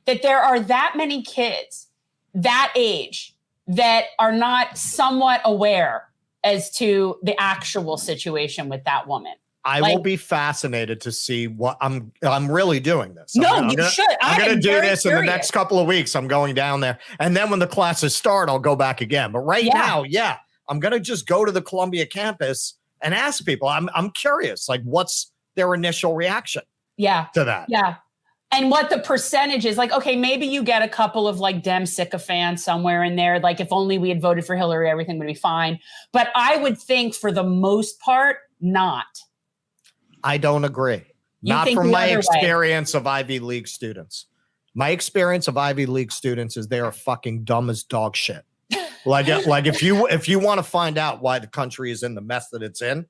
that there are that many kids that age that are not somewhat aware as to the actual situation with that woman. I will be fascinated to see what I'm really doing this. You should. I'm going to do this in the next couple of weeks. I'm going down there. And then when the classes start, I'll go back again. But right now, I'm going to just go to the Columbia campus and ask people. I'm curious, like, what's their initial reaction to that? Yeah. And what the percentage is. Like, okay, maybe you get a couple of like Dem sycophants somewhere in there. Like, if only we had voted for Hillary, everything would be fine. But I would think for the most part, not. I don't agree. Not from my experience of Ivy League students. My experience of Ivy League students is they are fucking dumb as dog shit. Like if you want to find out why the country is in the mess that it's in,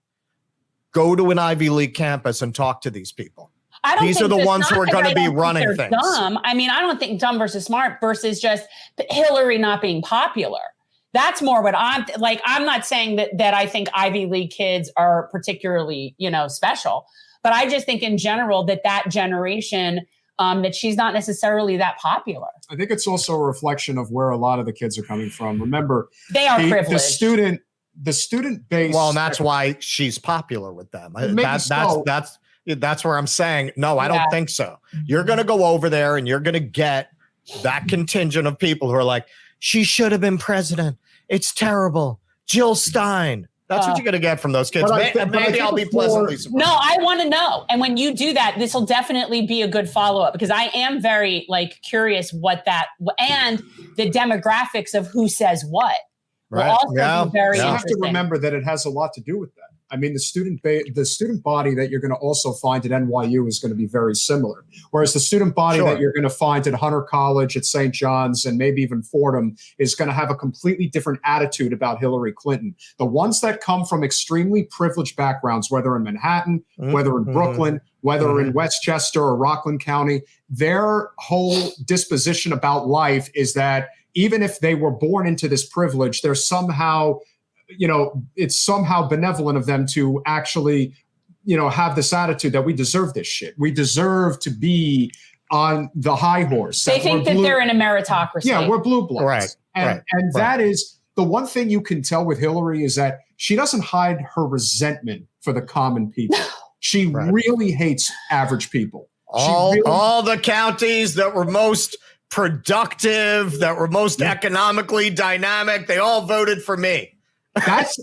go to an Ivy League campus and talk to these people. These are the ones who are going to be running things. Dumb. I mean, I don't think dumb versus smart versus just Hillary not being popular. That's more what I'm like. I'm not saying that I think Ivy League kids are particularly, special, but I just think in general that generation, that she's not necessarily that popular. I think it's also a reflection of where a lot of the kids are coming from. Remember, they are privileged. The student base. Well, and that's why she's popular with them. That's where I'm saying, no, I don't think so. You're going to go over there and you're going to get that contingent of people who are like, she should have been president. It's terrible. Jill Stein. That's what you're going to get from those kids. Maybe I'll be pleasantly surprised. No, I want to know. And when you do that, this will definitely be a good follow-up because I am very curious what that and the demographics of who says what. Right. Also very you have to remember that it has a lot to do with that. I mean, the student body that you're going to also find at NYU is going to be very similar. Whereas the student body that you're going to find at Hunter College, at St. John's, and maybe even Fordham is going to have a completely different attitude about Hillary Clinton. The ones that come from extremely privileged backgrounds, whether in Manhattan, whether in Brooklyn, whether in Westchester or Rockland County, their whole disposition about life is that even if they were born into this privilege, they're somehow it's somehow benevolent of them to actually, have this attitude that we deserve this shit. We deserve to be on the high horse. They think that they're in a meritocracy. Yeah, we're blue bloods. Right. And that is the one thing you can tell with Hillary is that she doesn't hide her resentment for the common people. She really hates average people. All the counties that were most productive, that were most economically dynamic, they all voted for me. Said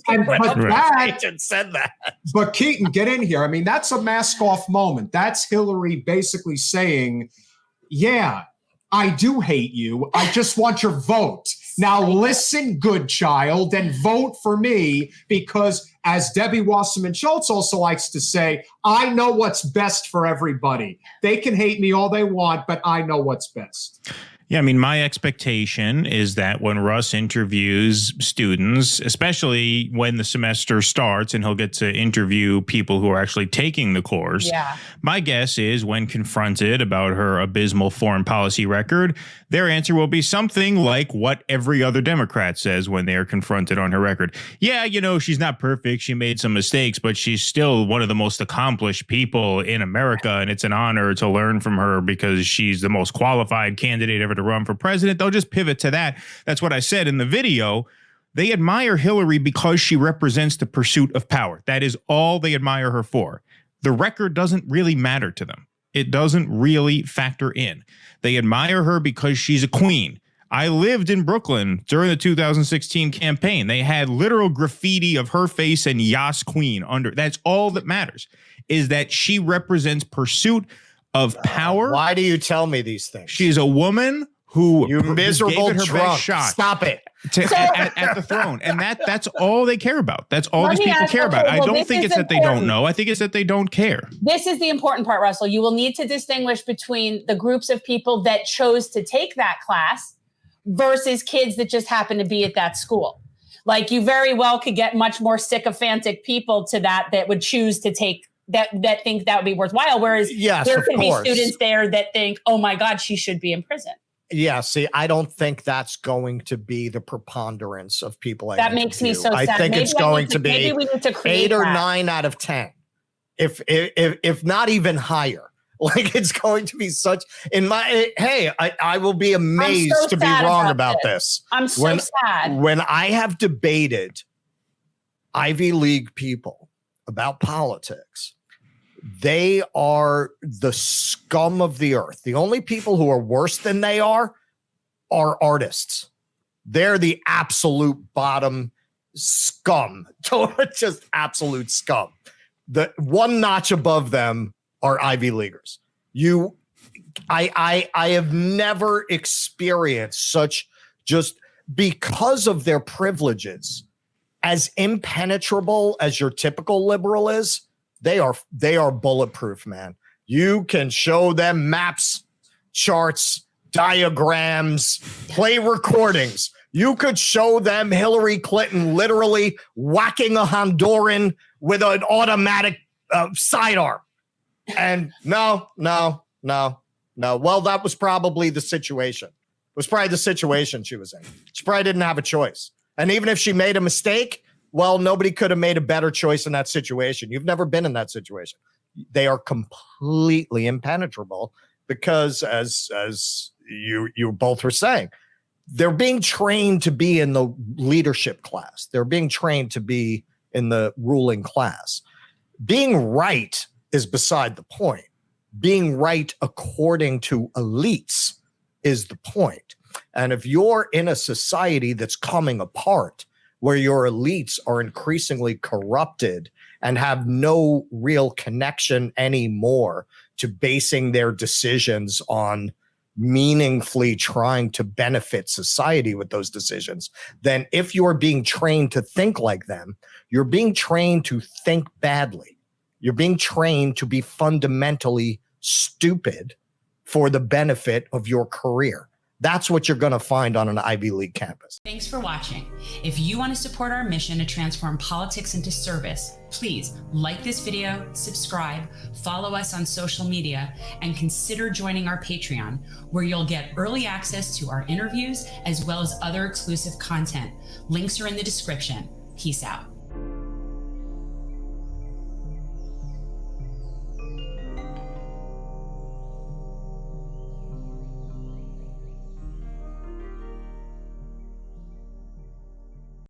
that. But Keaton, get in here. I mean, that's a mask off moment. That's Hillary basically saying, yeah, I do hate you. I just want your vote. Now listen, good child, and vote for me because, as Debbie Wasserman Schultz also likes to say, I know what's best for everybody. They can hate me all they want, but I know what's best. Yeah, I mean, my expectation is that when Russ interviews students, especially when the semester starts and he'll get to interview people who are actually taking the course, my guess is when confronted about her abysmal foreign policy record, their answer will be something like what every other Democrat says when they are confronted on her record. Yeah, she's not perfect. She made some mistakes, but she's still one of the most accomplished people in America. And it's an honor to learn from her because she's the most qualified candidate ever to run for president. They'll just pivot to that. That's what I said in the video. They admire Hillary because she represents the pursuit of power. That is all they admire her for. The record doesn't really matter to them. It doesn't really factor in. They admire her because she's a queen. I lived in Brooklyn during the 2016 campaign. They had literal graffiti of her face and Yas Queen under. That's all that matters, is that she represents pursuit of power. Why do you tell me these things? She's a woman who miserable gave it her drunk. best shot. Stop it. At the throne. And that's all they care about. That's all these people care about. I don't think it's that they don't know. I think it's that they don't care. This is the important part, Russell. You will need to distinguish between the groups of people that chose to take that class versus kids that just happen to be at that school. Like, you very well could get much more sycophantic people to that would choose to take that think that would be worthwhile. Whereas there could be students there that think, oh my God, she should be in prison. Yeah, see, I don't think that's going to be the preponderance of people. That makes me so sad. I think it's going to be 8 or 9 out of 10, if not even higher. Like it's going to be such I will be amazed to be wrong about this. I'm so sad. When I have debated Ivy League people about politics, they are the scum of the earth. The only people who are worse than they are artists. They're the absolute bottom scum. Just absolute scum. The one notch above them are Ivy Leaguers. I have never experienced such, just because of their privileges, as impenetrable as your typical liberal is. They are bulletproof, man. You can show them maps, charts, diagrams, play recordings. You could show them Hillary Clinton literally whacking a Honduran with an automatic sidearm. And no. Well, that was probably the situation. It was probably the situation she was in. She probably didn't have a choice. And even if she made a mistake, well, nobody could have made a better choice in that situation. You've never been in that situation. They are completely impenetrable because, as you both were saying, they're being trained to be in the leadership class. They're being trained to be in the ruling class. Being right is beside the point. Being right according to elites is the point. And if you're in a society that's coming apart, where your elites are increasingly corrupted and have no real connection anymore to basing their decisions on meaningfully trying to benefit society with those decisions, then if you're being trained to think like them, you're being trained to think badly. You're being trained to be fundamentally stupid for the benefit of your career. That's what you're going to find on an Ivy League campus. Thanks for watching. If you want to support our mission to transform politics into service, please like this video, subscribe, follow us on social media, and consider joining our Patreon, where you'll get early access to our interviews as well as other exclusive content. Links are in the description. Peace out.